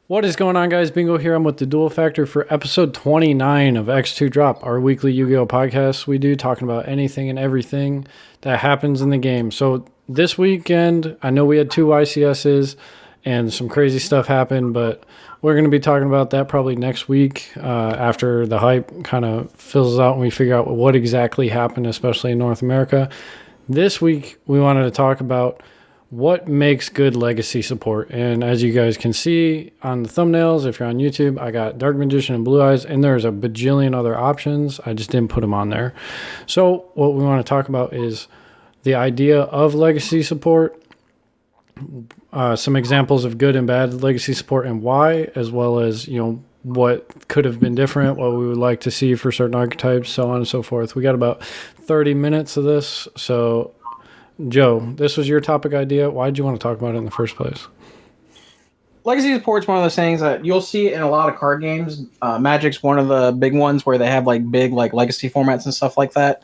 What is going on, guys? Bingo here. I'm with the Dual Factor for episode 29 of X-2 Drop, our weekly Yu-Gi-Oh podcast we do, talking about anything and everything that happens in the game. So this weekend, I know we had two YCSs and some crazy stuff happened, but we're going to be talking about that probably next week after the hype kind of fizzles out and we figure out what exactly happened, especially in North America. This week, we wanted to talk about what makes good legacy support. And as you guys can see on the thumbnails, if you're on YouTube, I got Dark Magician and Blue Eyes, and there's a bajillion other options. I just didn't put them on there. So what we want to talk about is the idea of legacy support, some examples of good and bad legacy support and why, as well as, what could have been different, what we would like to see for certain archetypes, so on and so forth. We got about 30 minutes of this, so Joe, this was your topic idea. Why did you want to talk about it in the first place? Legacy support's one of those things that you'll see in a lot of card games. Magic's one of the big ones where they have big legacy formats and stuff like that.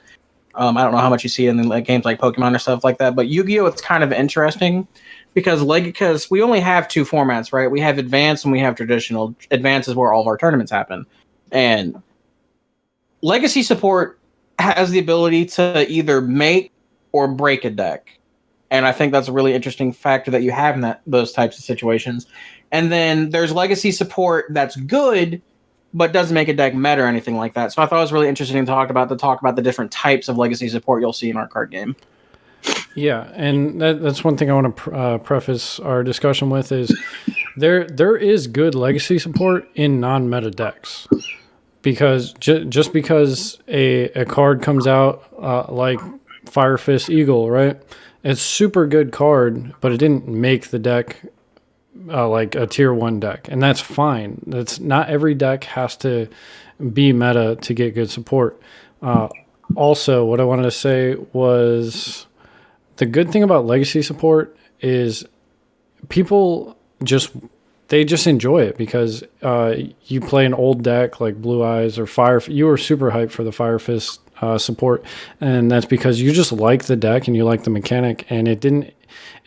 I don't know how much you see in games like Pokemon or stuff like that, but Yu-Gi-Oh! It's kind of interesting because we only have two formats, right? We have Advanced and we have Traditional. Advanced is where all of our tournaments happen, and Legacy support has the ability to either make or break a deck. And I think that's a really interesting factor that you have in those types of situations. And then there's legacy support that's good, but doesn't make a deck meta or anything like that. So I thought it was really interesting to talk about the different types of legacy support you'll see in our card game. Yeah, and that's one thing I want to preface our discussion with is there is good legacy support in non-meta decks. Because just because a card comes out like Fire Fist Eagle, right? It's super good card, but it didn't make the deck like a tier 1 deck, and that's fine. That's not every deck has to be meta to get good support. Also, what I wanted to say was the good thing about legacy support is people just enjoy it because you play an old deck like Blue Eyes or Fire. You were super hyped for the Fire Fist support, and that's because you just like the deck and you like the mechanic, and it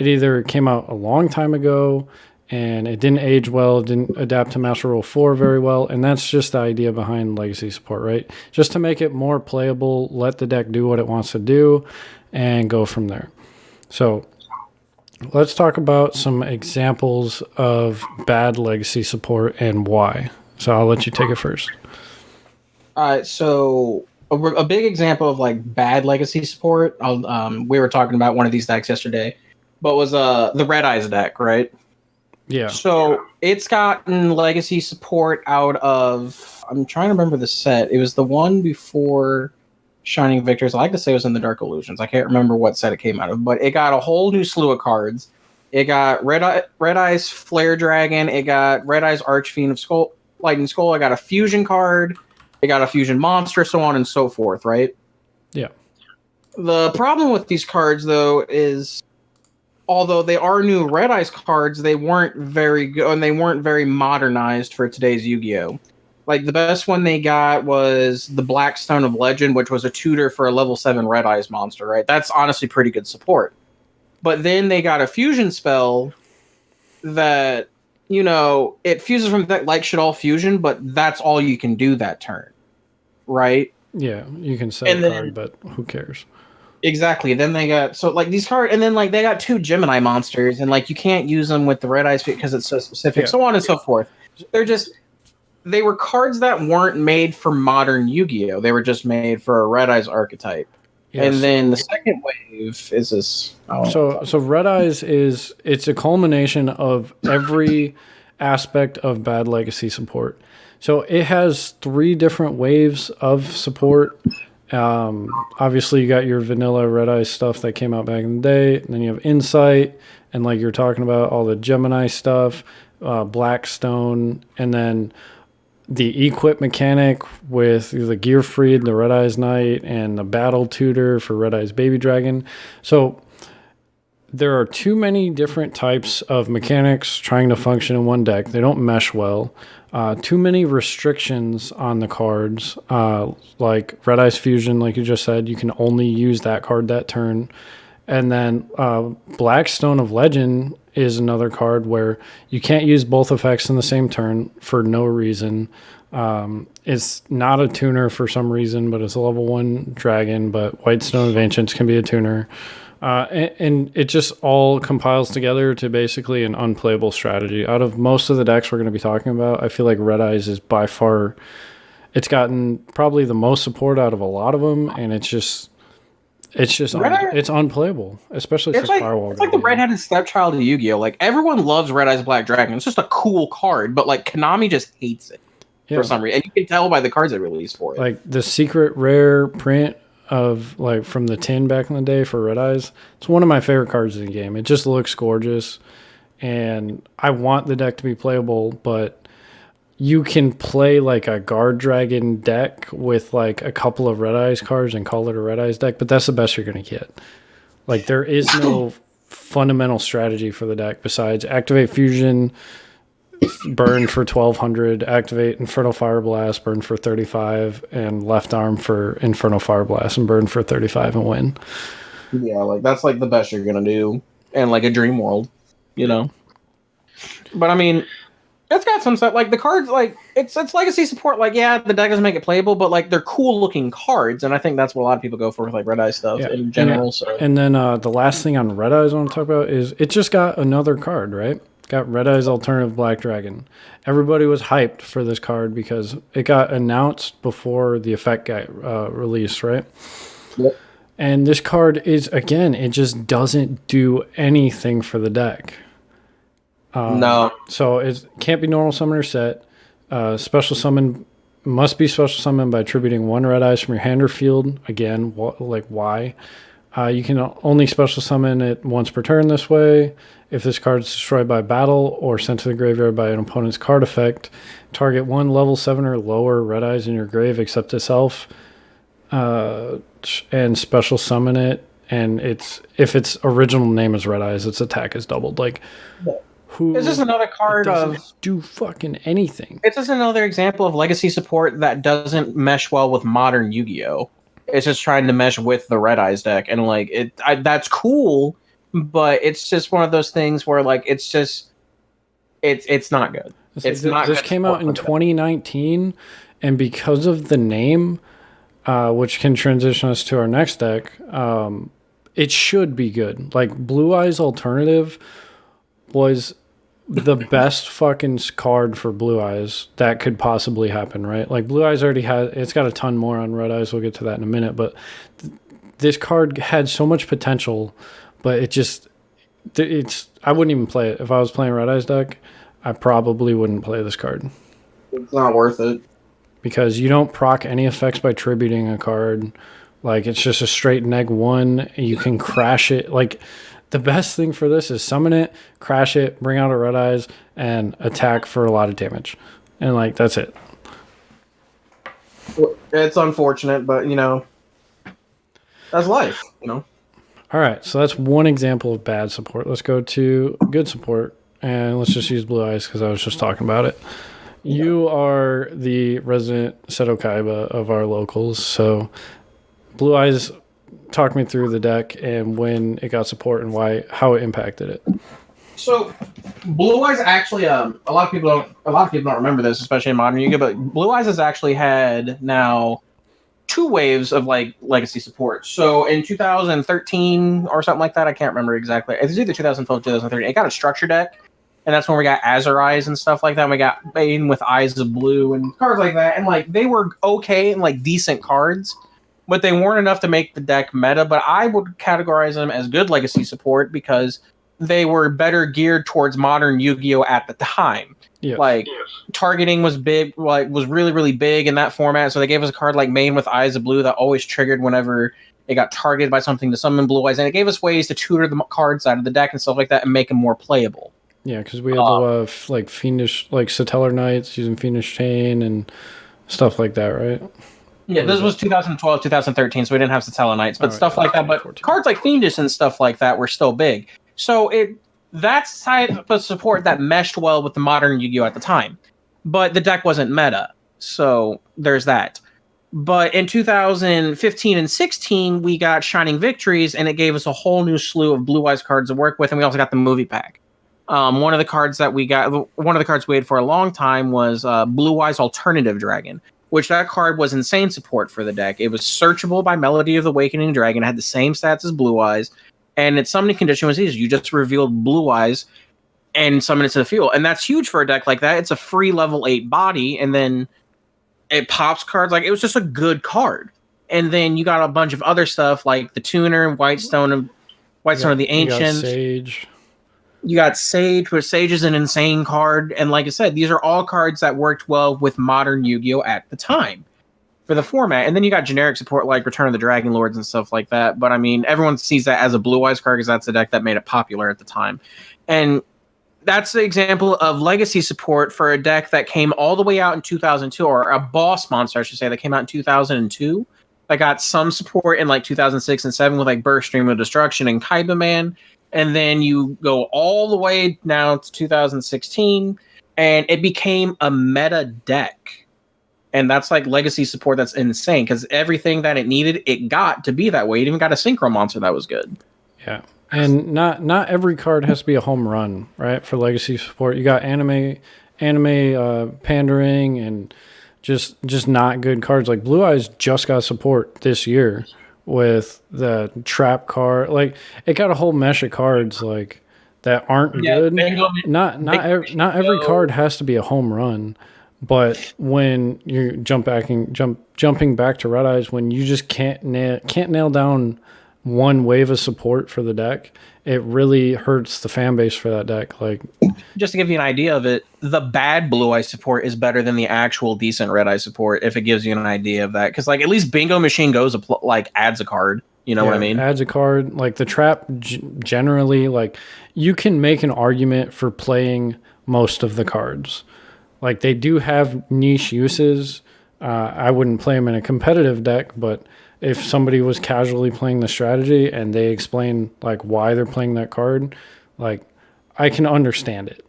either came out a long time ago and it didn't age well, it didn't adapt to Master Rule 4 very well, and that's just the idea behind legacy support, right? Just to make it more playable, let the deck do what it wants to do and go from there. So let's talk about some examples of bad legacy support and why. So I'll let you take it first. All right, so a big example of bad legacy support. We were talking about one of these decks yesterday, but was the Red Eyes deck, right? Yeah. So it's gotten legacy support out of. I'm trying to remember the set. It was the one before Shining Victors. I like to say it was in the Dark Illusions. I can't remember what set it came out of, but it got a whole new slew of cards. It got Red Eyes Flare Dragon. It got Red Eyes Archfiend of Lightning Skull. I got a fusion card. It got a fusion monster, so on and so forth, right? Yeah. The problem with these cards, though, is although they are new Red Eyes cards, they weren't very good, and they weren't very modernized for today's Yu-Gi-Oh! The best one they got was the Black Stone of Legend, which was a tutor for a level 7 Red Eyes monster, right? That's honestly pretty good support. But then they got a fusion spell that, it fuses from that like Shaddoll Fusion, but that's all you can do that turn, right? Yeah, you can sell a card, but who cares? Exactly. Then they got these cards, and then they got 2 Gemini monsters, and you can't use them with the Red Eyes because it's so specific, so on and so forth. They were cards that weren't made for modern Yu-Gi-Oh! They were just made for a Red Eyes archetype. Yes. And then the second wave is this. So Red Eyes it's a culmination of every aspect of bad legacy support. So it has 3 different waves of support. Obviously, you got your vanilla Red Eyes stuff that came out back in the day. And then you have Insight, and like you're talking about, all the Gemini stuff, Blackstone, and then the equip mechanic with the Gearfried, the Red Eyes Knight, and the Battle Tutor for Red Eyes Baby Dragon. So there are too many different types of mechanics trying to function in one deck. They don't mesh well. Too many restrictions on the cards, like Red Eyes Fusion, like you just said. You can only use that card that turn. And then Blackstone of Legend is another card where you can't use both effects in the same turn for no reason. It's not a tuner for some reason, but it's a level 1 dragon, but Whitestone of Ancients can be a tuner. And it just all compiles together to basically an unplayable strategy. Out of most of the decks we're going to be talking about, I feel like Red Eyes is by far, it's gotten probably the most support out of a lot of them, and it's unplayable, especially It's for like Firewall. it's like the redheaded stepchild of Yu-Gi-Oh. Like everyone loves Red Eyes Black Dragon. It's just a cool card, but like Konami just hates it for some reason, and you can tell by the cards they released for it. Like the secret rare print of like from the tin back in the day for Red Eyes. It's one of my favorite cards in the game. It just looks gorgeous, and I want the deck to be playable, but you can play like a Guard Dragon deck with like a couple of Red Eyes cards and call it a Red Eyes deck, but that's the best you're going to get. Like there is no fundamental strategy for the deck besides activate Fusion, burn for 1200, activate Infernal Fire Blast, burn for 35, and left arm for Infernal Fire Blast and burn for 35 and win. Yeah, like that's like the best you're going to do in like a dream world, you know? But I mean, it's got some stuff like the cards, like it's legacy support. Like, yeah, the deck doesn't make it playable, but like they're cool looking cards, and I think that's what a lot of people go for with like Red Eye stuff in general. And then the last thing on Red Eyes I want to talk about is it just got another card, right? Got Red Eyes Alternative Black Dragon. Everybody was hyped for this card because it got announced before the effect got released, right? Yep. And this card is, again, it just doesn't do anything for the deck. No. So it can't be normal summon or set. Special summon must be special summon by attributing 1 Red Eyes from your hand or field. Again, why? You can only special summon it once per turn this way. If this card is destroyed by battle or sent to the graveyard by an opponent's card effect, target 1 level 7 or lower Red Eyes in your grave except itself, and special summon it. And if its original name is Red Eyes, its attack is doubled. Like, it's just another card of do fucking anything. It's just another example of legacy support that doesn't mesh well with modern Yu-Gi-Oh. It's just trying to mesh with the Red Eyes deck, and like that's cool, but it's just one of those things where like it's not good. This came out in 2019, and because of the name, which can transition us to our next deck, it should be good. Like Blue Eyes Alternative was the best fucking card for Blue Eyes that could possibly happen, right? Like Blue Eyes already it's got a ton more on Red Eyes. We'll get to that in a minute, but this card had so much potential, but I wouldn't even play it. If I was playing Red Eyes deck, I probably wouldn't play this card. It's not worth it. Because you don't proc any effects by tributing a card. Like it's just a straight neg 1. You can crash it. Like the best thing for this is summon it, crash it, bring out a Red Eyes, and attack for a lot of damage. And, like, that's it. It's unfortunate, but, you know, that's life, you know? All right, so that's one example of bad support. Let's go to good support, and let's just use Blue Eyes because I was just talking about it. Yeah. You are the resident Seto Kaiba of our locals, so Blue Eyes, talk me through the deck and when it got support and how it impacted it. So, Blue Eyes actually, a lot of people don't remember this, especially in modern Yu-Gi-Oh, but Blue Eyes has actually had now 2 waves of like legacy support. So in 2013 or something like that, I can't remember exactly. It's either 2012 or 2013. It got a structure deck, and that's when we got Azure Eyes and stuff like that. And we got Bane with Eyes of Blue and cards like that, and like they were okay and like decent cards, but they weren't enough to make the deck meta. But I would categorize them as good legacy support because they were better geared towards modern Yu-Gi-Oh at the time. Yes. Like targeting was big, like was really, really big in that format. So they gave us a card like Main with Eyes of Blue that always triggered whenever it got targeted by something to summon Blue Eyes, and it gave us ways to tutor the cards out of the deck and stuff like that and make them more playable. Yeah, because we had the like Fiendish, like Satellar Knights using Fiendish Chain and stuff like that, right? Yeah, this was 2012, 2013, so we didn't have Satellar Knights, but stuff like that. But cards like Fiendish and stuff like that were still big. So that's type of support that meshed well with the modern Yu-Gi-Oh at the time. But the deck wasn't meta, so there's that. But in 2015 and 16, we got Shining Victories, and it gave us a whole new slew of Blue Eyes cards to work with, and we also got the movie pack. One of the cards that we got, one of the cards we had for a long time was Blue Eyes Alternative Dragon, which that card was insane support for the deck. It was searchable by Melody of the Awakening Dragon. It had the same stats as Blue Eyes, and its summoning condition was easy. You just revealed Blue Eyes and summon it to the field, and that's huge for a deck like that. It's a free level 8 body, and then it pops cards. Like, it was just a good card. And then you got a bunch of other stuff like the Tuner, Whitestone of the Ancients. You got Sage, where Sage is an insane card. And like I said, these are all cards that worked well with modern Yu-Gi-Oh! At the time for the format. And then you got generic support like Return of the Dragon Lords and stuff like that. But I mean, everyone sees that as a Blue Eyes card because that's the deck that made it popular at the time. And that's the example of legacy support for a deck that came all the way out in 2002, or a boss monster, I should say, that came out in 2002. That got some support in like 2006 and 7 with like Burst Stream of Destruction and Kaiba Man. And then you go all the way now to 2016, and it became a meta deck. And that's like legacy support that's insane, because everything that it needed, it got to be that way. It even got a Synchro monster that was good. Yeah. And not every card has to be a home run, right? For legacy support. You got anime pandering and just not good cards. Like Blue Eyes just got support this year with the trap card. Like, it got a whole mesh of cards like that aren't good. Not every card has to be a home run, but when you jumping back to Red Eyes, when you just can't nail down one wave of support for the deck, it really hurts the fan base for that deck. Like, just to give you an idea of it, the bad Blue Eye support is better than the actual decent Red Eye support, if it gives you an idea of that. Because like, at least Bingo Machine goes adds a card. You know what I mean? Adds a card. Like, the trap generally, like, you can make an argument for playing most of the cards. Like, they do have niche uses. I wouldn't play them in a competitive deck, but if somebody was casually playing the strategy and they explain like why they're playing that card, like, I can understand it.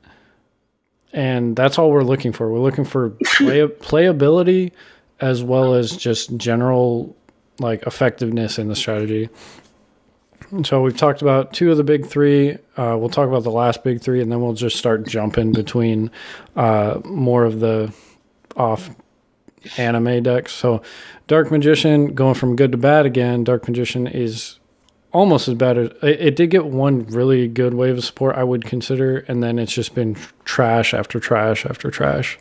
And that's all we're looking for. We're looking for playability as well as just general like effectiveness in the strategy. And so we've talked about two of the big three. We'll talk about the last big three, and then we'll just start jumping between more of the off anime decks. So Dark Magician, going from good to bad again. Dark Magician is almost as bad as it did get one really good wave of support, I would consider, and then it's just been trash after trash after trash.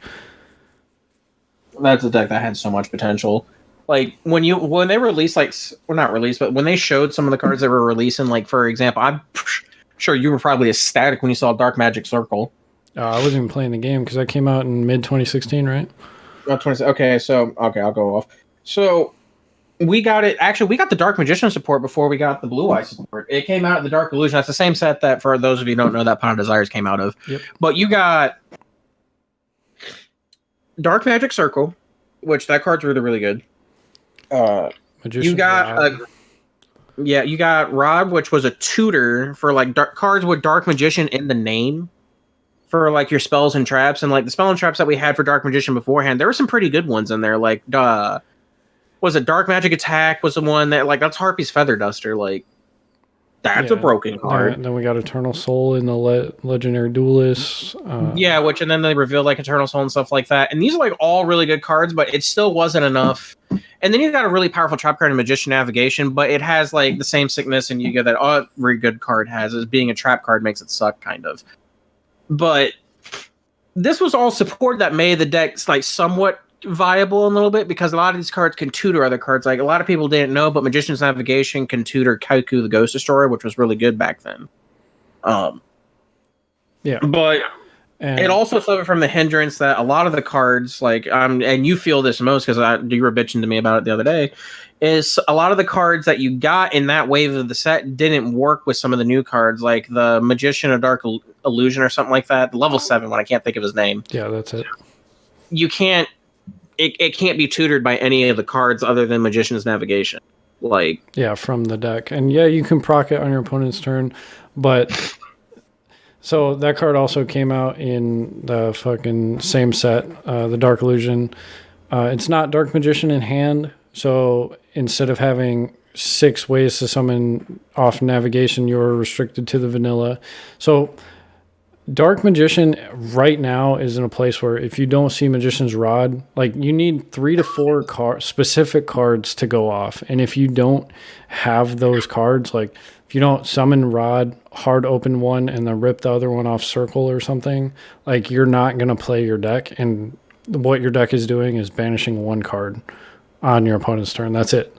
That's a deck that had so much potential. Like, when they released, like, well, not released, but when they showed some of the cards they were releasing, like, for example, I'm sure you were probably ecstatic when you saw Dark Magic Circle. I wasn't even playing the game because that came out in mid 2016, right? Okay, I'll go off. So we got it. Actually, we got the Dark Magician support before we got the Blue Eye support. It came out of the Dark Illusion. That's the same set that, for those of you who don't know, that Pawn of Desires came out of. Yep. But you got Dark Magic Circle, which that card's really, really good. You got you got Rod, which was a tutor for like cards with Dark Magician in the name for like your spells and traps. And like the spell and traps that we had for Dark Magician beforehand, there were some pretty good ones in there. Like was it Dark Magic Attack was the one that, like, that's Harpy's Feather Duster. Like, that's a broken card. And then we got Eternal Soul in the Legendary Duelists. And then they revealed like Eternal Soul and stuff like that. And these are like all really good cards, but it still wasn't enough. And then you got a really powerful trap card in Magician Navigation, but it has like the same sickness and Yu-Gi-Oh! That every good card has, as being a trap card makes it suck, kind of. But this was all support that made the decks like somewhat viable a little bit, because a lot of these cards can tutor other cards. Like, a lot of people didn't know, but Magician's Navigation can tutor Kaiku the Ghost Destroyer, which was really good back then. But it also suffered from the hindrance that a lot of the cards, like, and you feel this most because you were bitching to me about it the other day, is a lot of the cards that you got in that wave of the set didn't work with some of the new cards, like the Magician of Dark Illusion or something like that. Level 7 one, I can't think of his name. Yeah, that's it. You can't. It can't be tutored by any of the cards other than Magician's Navigation. Like, yeah, from the deck. And yeah, you can proc it on your opponent's turn, but so that card also came out in the fucking same set, the Dark Illusion. It's not Dark Magician in hand, so instead of having 6 ways to summon off navigation, you're restricted to the vanilla. So Dark Magician right now is in a place where if you don't see Magician's Rod, like you need 3 to 4 specific cards to go off. And if you don't have those cards, like if you don't summon Rod, hard open one, and then rip the other one off circle or something, like you're not going to play your deck. And what your deck is doing is banishing 1 card on your opponent's turn. That's it.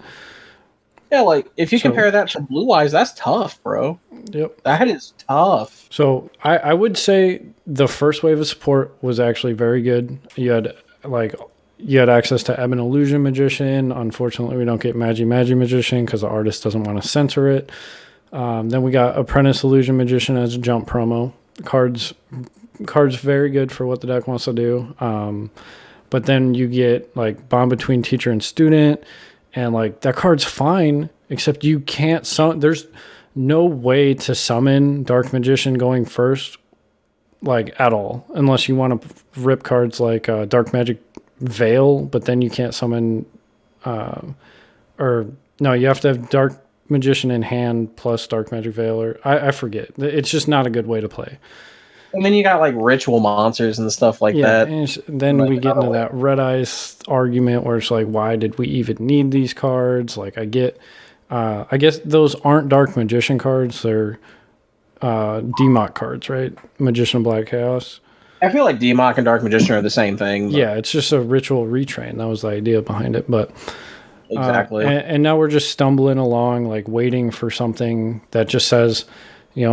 Yeah, like if you compare that to Blue Eyes, that's tough, bro. Yep. That is tough. So I would say the first wave of support was actually very good. You had access to Ebon Illusion Magician. Unfortunately, we don't get Magi Magician because the artist doesn't want to censor it. Then we got Apprentice Illusion Magician as a jump promo. Cards very good for what the deck wants to do. But then you get like Bond Between Teacher and Student, and like that card's fine, except you can't there's no way to summon Dark Magician going first, like at all, unless you want to rip cards like Dark Magic Veil, but then you can't summon, or no, you have to have Dark Magician in hand plus Dark Magic Veil, or I forget. It's just not a good way to play. And then you got like ritual monsters and stuff like that. And then we get into that Red Eyes argument where it's like, why did we even need these cards? Like I guess those aren't Dark Magician cards. They're Democ cards, right? Magician of Black Chaos. I feel like Democ and Dark Magician are the same thing. Yeah, it's just a ritual retrain. That was the idea behind it. But exactly. And now we're just stumbling along, like waiting for something that just says,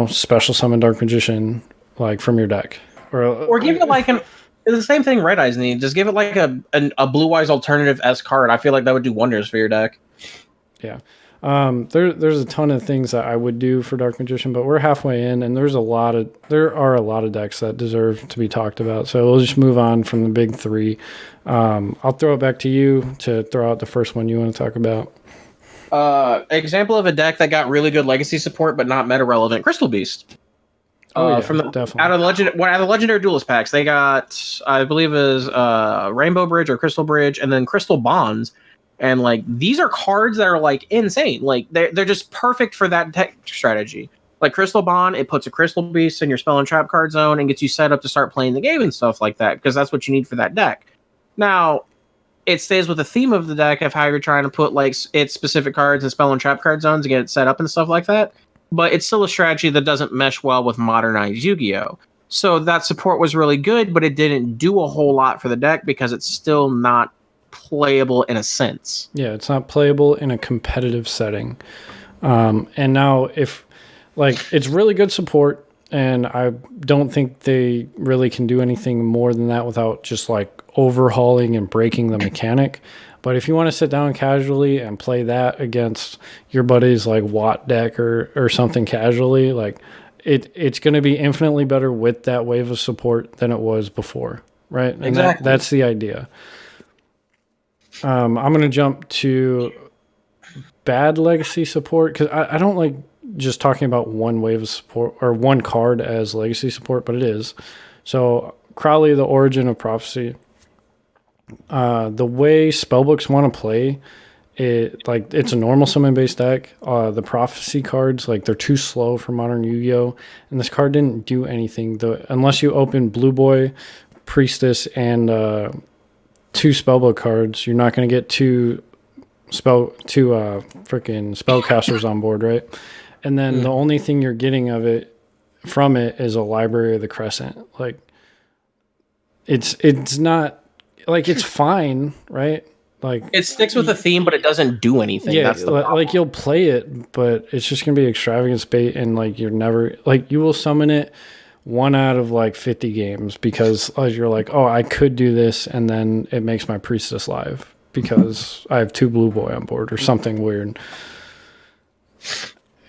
special summon Dark Magician, like from your deck. Or give it like the same thing Red Eyes need. Just give it like a Blue Eyes alternative S card. I feel like that would do wonders for your deck. Yeah. There's a ton of things that I would do for Dark Magician, but we're halfway in, and there are a lot of decks that deserve to be talked about. So we'll just move on from the big 3. I'll throw it back to you to throw out the first one you want to talk about. Example of a deck that got really good legacy support but not meta relevant: Crystal Beast. Definitely. Out of the Legendary Duelist packs, they got, I believe, is Rainbow Bridge or Crystal Bridge, and then Crystal Bonds. And like these are cards that are like insane. Like they're just perfect for that tech strategy. Like Crystal Bond, it puts a Crystal Beast in your spell and trap card zone and gets you set up to start playing the game and stuff like that, because that's what you need for that deck. Now, it stays with the theme of the deck of how you're trying to put like its specific cards and spell and trap card zones to get it set up and stuff like that. But it's still a strategy that doesn't mesh well with modernized Yu-Gi-Oh! So that support was really good, but it didn't do a whole lot for the deck because it's still not playable in a sense. Yeah, it's not playable in a competitive setting. And now it's really good support, and I don't think they really can do anything more than that without just like overhauling and breaking the mechanic. But if you want to sit down casually and play that against your buddies like Watt deck or something casually, like it's going to be infinitely better with that wave of support than it was before, right? And exactly. That's the idea. I'm going to jump to bad legacy support because I don't like just talking about one wave of support or one card as legacy support, but it is. So Crowley, the Origin of Prophecy. The way spellbooks want to play it's a normal summon based deck. The Prophecy cards, like they're too slow for modern Yu-Gi-Oh! And this card didn't do anything unless you open Blue Boy, Priestess, and 2 spellbook cards. You're not going to get two freaking spellcasters on board, right? And then the only thing you're getting from it is a Library of the Crescent. Like it's not like it's fine, right? Like it sticks with the theme, but it doesn't do anything. Yeah, that's the problem. Like you'll play it, but it's just gonna be extravagant bait, and like you're never like you will summon it 1 out of like 50 games because you're like, oh, I could do this, and then it makes my Priestess live because I have 2 Blue Boy on board or something weird.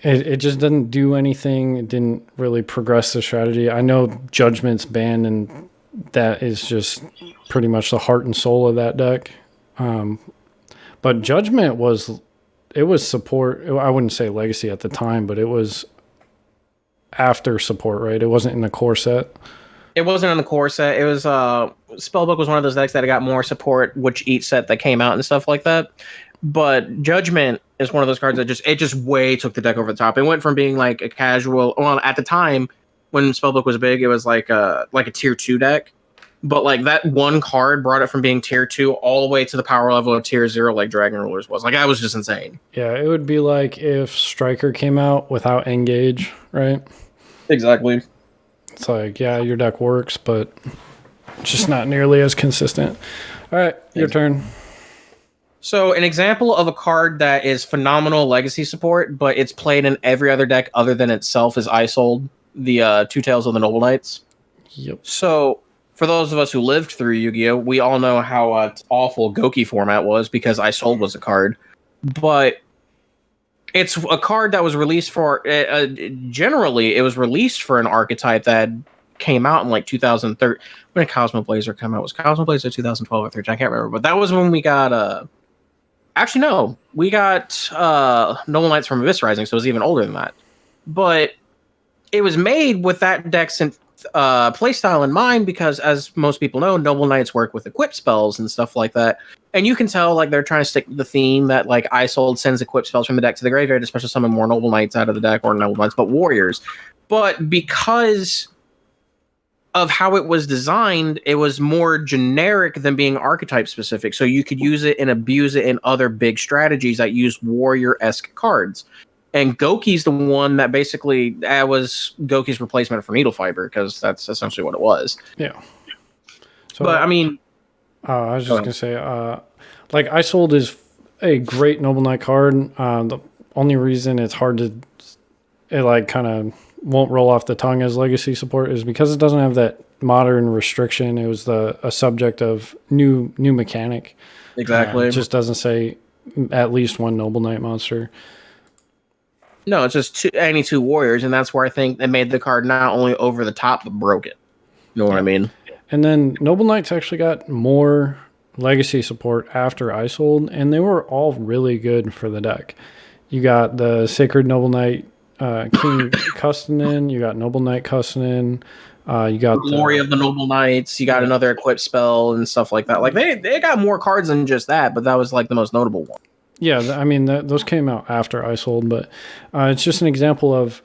It just didn't do anything. It didn't really progress the strategy. I know Judgment's banned, and that is just pretty much the heart and soul of that deck. But Judgment was support. I wouldn't say legacy at the time, but it was after support, right? It wasn't in the core set. It wasn't in the core set. It was Spellbook was one of those decks that got more support which each set that came out and stuff like that. But Judgment is one of those cards that just way took the deck over the top. It went from being like a casual, well, at the time, when Spellbook was big, it was like a tier 2 deck. But like that one card brought it from being tier 2 all the way to the power level of tier 0, like Dragon Rulers was. Like that was just insane. Yeah, it would be like if Striker came out without Engage, right? Exactly. It's like, yeah, your deck works, but just not nearly as consistent. All right, your turn. So an example of a card that is phenomenal legacy support, but it's played in every other deck other than itself is Isold, the Two Tails of the Noble Knights. Yep. So for those of us who lived through Yu-Gi-Oh, we all know how awful Goki format was because Isold was a card. But it's a card that was released for generally it was released for an archetype that came out in like 2013. When did Cosmo Blazer come out? Was Cosmo Blazer 2012 or 13? I can't remember, but that was when we got actually no, we got Noble Knights from Abyss Rising, so it was even older than that. But it was made with that deck's playstyle in mind because, as most people know, Noble Knights work with equip spells and stuff like that. And you can tell like they're trying to stick to the theme that like Isold sends equip spells from the deck to the graveyard, especially summon more Noble Knights out of the deck, or Noble Knights, but warriors. But because of how it was designed, it was more generic than being archetype specific. So you could use it and abuse it in other big strategies that use warrior-esque cards. And Goki's the one that basically was Goki's replacement for Needle Fiber, because that's essentially what it was. Yeah. So, but I mean, I was just gonna say, like Isold is a great Noble Knight card. The only reason it's hard to, it like kind of won't roll off the tongue as legacy support is because it doesn't have that modern restriction. It was a subject of new mechanic. Exactly. It just doesn't say at least one Noble Knight monster. No, it's just any two warriors, and that's where I think they made the card not only over the top, but broke it. You know what I mean? And then Noble Knights actually got more legacy support after Isold, and they were all really good for the deck. You got the Sacred Noble Knight King Custonin, you got Noble Knight Custonin, you got Glory of the Noble Knights, you got another equip spell and stuff like that. Like they got more cards than just that, but that was like the most notable one. Yeah, I mean, those came out after Isold, but it's just an example of,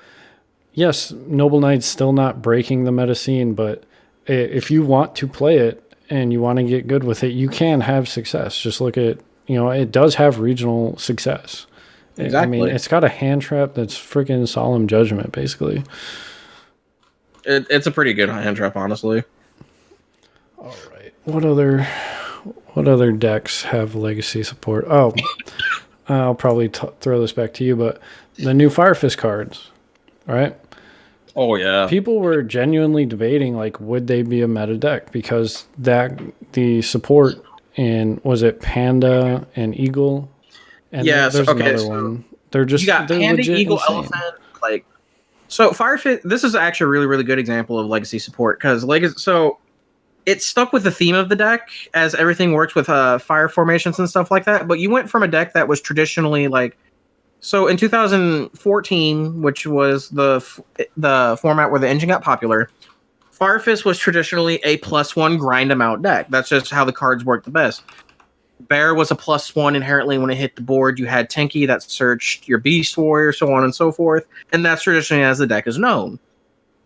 yes, Noble Knight's still not breaking the meta scene, but if you want to play it and you want to get good with it, you can have success. Just look at, it does have regional success. Exactly. I mean, it's got a hand trap that's freaking Solemn Judgment, basically. It's a pretty good hand trap, honestly. All right. What other decks have legacy support? Oh, I'll probably throw this back to you, but the new Fire Fist cards, right? Oh, yeah. People were genuinely debating, like, would they be a meta deck? Because the support in, was it Panda and Eagle? And yeah, there's another one. They're just, you got they're Panda, legit Eagle, insane. Elephant, like, so Fire Fist, this is actually a really, really good example of legacy support, because so it stuck with the theme of the deck as everything works with fire formations and stuff like that. But you went from a deck that was traditionally like, so in 2014, which was the format where the engine got popular, Fire Fist was traditionally a +1 grind amount deck. That's just how the cards work the best. Bear was a +1 inherently when it hit the board. You had Tenki that searched your Beast Warrior, so on and so forth. And that's traditionally as the deck is known.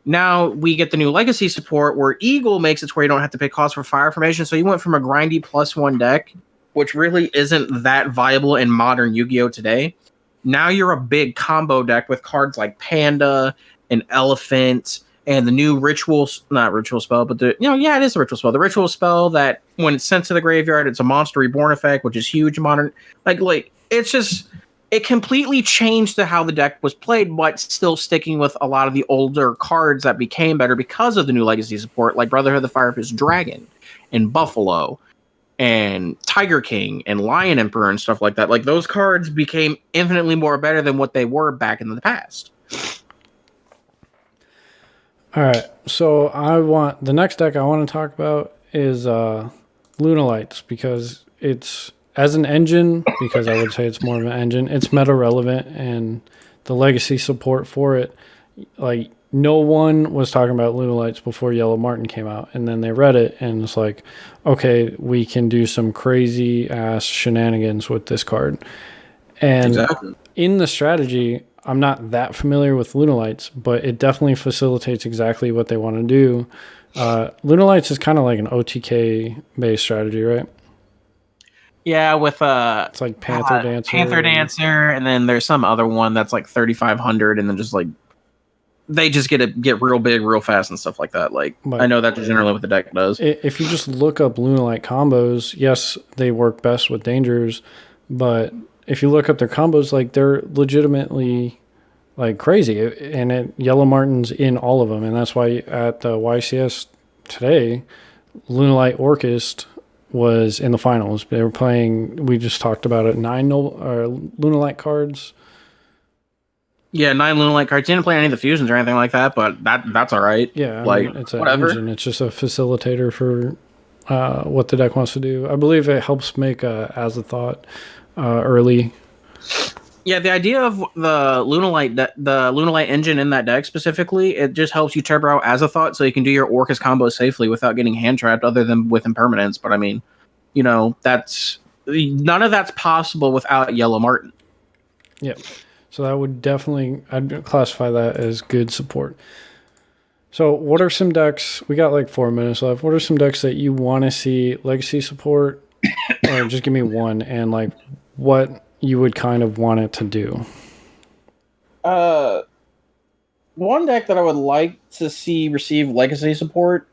Now we get the new legacy support where Eagle makes it where you don't have to pay cost for fire formation. So you went from a grindy +1 deck, which really isn't that viable in modern Yu-Gi-Oh! Today. Now you're a big combo deck with cards like Panda and Elephant and the new not ritual spell, but it is a ritual spell. The ritual spell that when it's sent to the graveyard, it's a monster reborn effect, which is huge in modern. Like it's just, it completely changed to how the deck was played, but still sticking with a lot of the older cards that became better because of the new legacy support, like Brotherhood of the Fire Fist Dragon and Buffalo and Tiger King and Lion Emperor and stuff like that. Like those cards became infinitely more better than what they were back in the past. All right, so the next deck I want to talk about is Lunalights, because it's, as an engine, because I would say it's more of an engine, it's meta relevant, and the legacy support for it, like no one was talking about Lunalights before Yellow Martin came out, and then they read it and it's like, okay, we can do some crazy ass shenanigans with this card. And Exactly. in the strategy, I'm not that familiar with Lunalights, but it definitely facilitates exactly what they want to do. Lunalights is kind of like an OTK based strategy, right? Yeah, with It's like Panther Dancer. Panther Dancer, and then there's some other one that's like 3,500, and then just like they just get real big, real fast, and stuff like that. Like But I know that's generally what the deck does. if you just look up Lunalight combos, yes, they work best with Dangers, but if you look up their combos, like they're legitimately like crazy, and Yellow Martin's in all of them, and that's why at the YCS today, Lunalight Orchest was in the finals. They were playing. We just talked about it. 9 Lunalight cards. Yeah, 9 Lunalight cards. Didn't play any of the fusions or anything like that, but that's all right. Yeah, like I mean, it's an whatever. engine. It's just a facilitator for what the deck wants to do. I believe it helps make As a Thought early. Yeah, the idea of the Lunalight engine in that deck specifically, it just helps you turbo out As a Thought so you can do your Orcus combo safely without getting hand trapped, other than with impermanence. But I mean, that's none of that's possible without Yellow Martin. Yep. So that would definitely, I'd classify that as good support. So what are some decks, we got like 4 minutes left, what are some decks that you want to see legacy support, or just give me one, and like what you would kind of want it to do? One deck that I would like to see receive legacy support.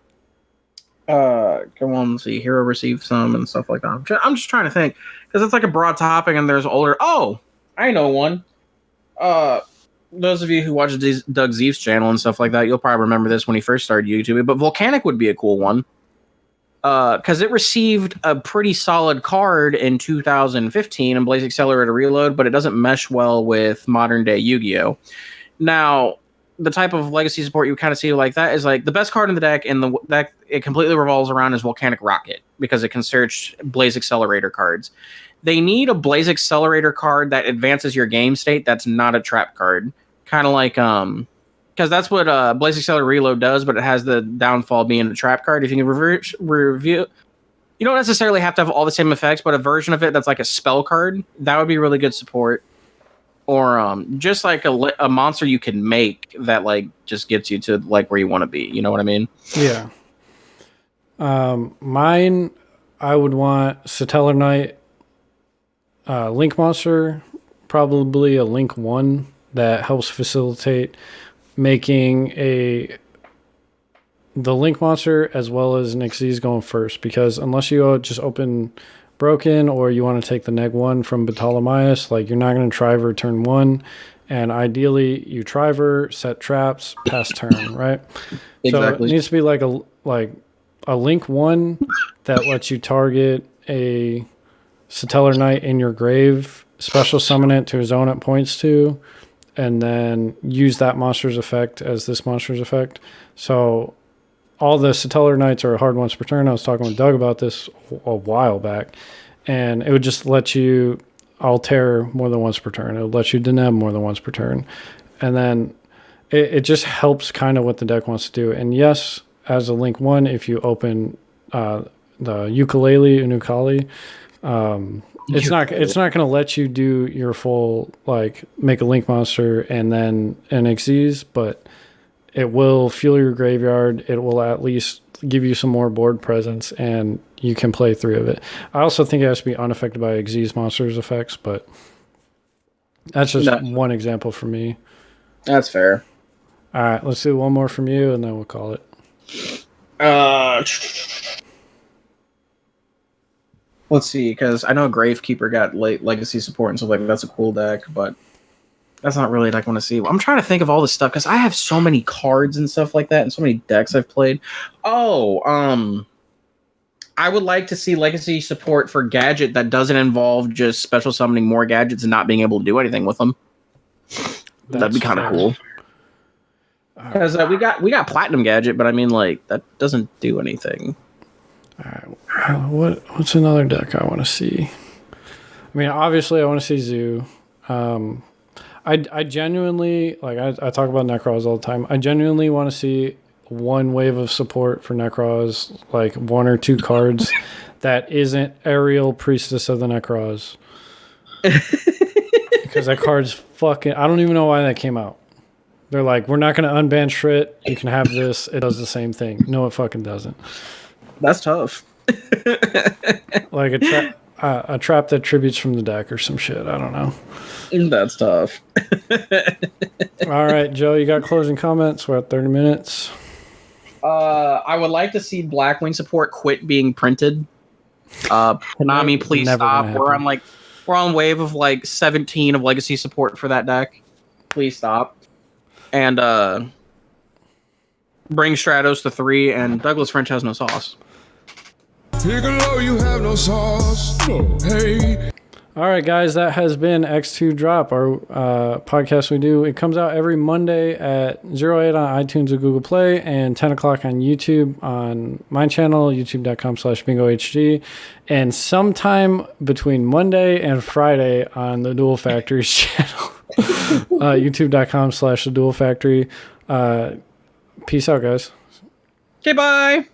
Come on, let's see. Hero receive some and stuff like that. I'm just trying to think, because it's like a broad topic and there's older. Oh, I know one. Those of you who watch Doug Zeef's channel and stuff like that, you'll probably remember this when he first started YouTube. But Volcanic would be a cool one. Because it received a pretty solid card in 2015 in Blaze Accelerator Reload, but it doesn't mesh well with modern day Yu-Gi-Oh! Now, the type of legacy support you kind of see like that is like the best card in the deck, and the deck it completely revolves around is Volcanic Rocket, because it can search Blaze Accelerator cards. They need a Blaze Accelerator card that advances your game state that's not a trap card. Kind of like, because that's what Blaze Accelerator Reload does, but it has the downfall being a trap card. If you can review, you don't necessarily have to have all the same effects, but a version of it that's like a spell card, that would be really good support. Or just like a monster you can make that like just gets you to like where you want to be. You know what I mean? Yeah. Mine, I would want Satellar Knight, Link Monster, probably a Link 1 that helps facilitate making the Link Monster as well as an Xyz going first, because unless you just open Broken or you want to take the neg 1 from Ptolemaeus, like you're not going to Triver turn 1, and ideally you Triver, set traps, pass turn, right? Exactly. So it needs to be like a Link 1 that lets you target a Satellar Knight in your grave, special summon it to a zone it points to, and then use that monster's effect as this monster's effect. So all the Satellar Knights are hard ones per turn. I was talking with Doug about this a while back, and it would just let you Altair more than once per turn. It would let you Deneb more than once per turn. And then it just helps kind of what the deck wants to do. And yes, as a Link 1, if you open the Ukulele, Unukali, it's not going to let you do your full, like, make a Link Monster and then an Xyz, but it will fuel your graveyard. It will at least give you some more board presence, and you can play 3 of it. I also think it has to be unaffected by Xyz monsters effects, but that's just one example for me. That's fair. All right, let's do one more from you, and then we'll call it. Let's see, because I know Gravekeeper got late legacy support and stuff like that. That's a cool deck, but that's not really like I want to see. I'm trying to think of all this stuff because I have so many cards and stuff like that, and so many decks I've played. I would like to see legacy support for Gadget that doesn't involve just special summoning more gadgets and not being able to do anything with them. That'd be kind of cool. Because we got Platinum Gadget, but I mean, like, that doesn't do anything. All right. What's another deck I want to see? I mean, obviously, I want to see Zoo. I genuinely, like, I talk about Necros all the time. I genuinely want to see one wave of support for Necros, like 1 or 2 cards that isn't Aerial Priestess of the Necros. because that card's fucking. I don't even know why that came out. They're like, we're not going to unban Shrit. You can have this. It does the same thing. No, it fucking doesn't. That's tough. Like a trap that tributes from the deck or some shit. I don't know. That's tough. All right, Joe, you got closing comments? We're at 30 minutes. I would like to see Blackwing support quit being printed. Konami, please stop. We're on wave of like 17 of legacy support for that deck. Please stop. And bring Stratos to 3, and Douglas French has no sauce. Piccolo, you have no sauce. Hey. All right, guys, that has been X2 Drop, our podcast we do. It comes out every Monday at 08 on iTunes or Google Play and 10 o'clock on YouTube on my channel, youtube.com/bingohd, and sometime between Monday and Friday on the Duel Factory's channel, youtube.com/the Duel Factory. Peace out, guys. Okay, bye.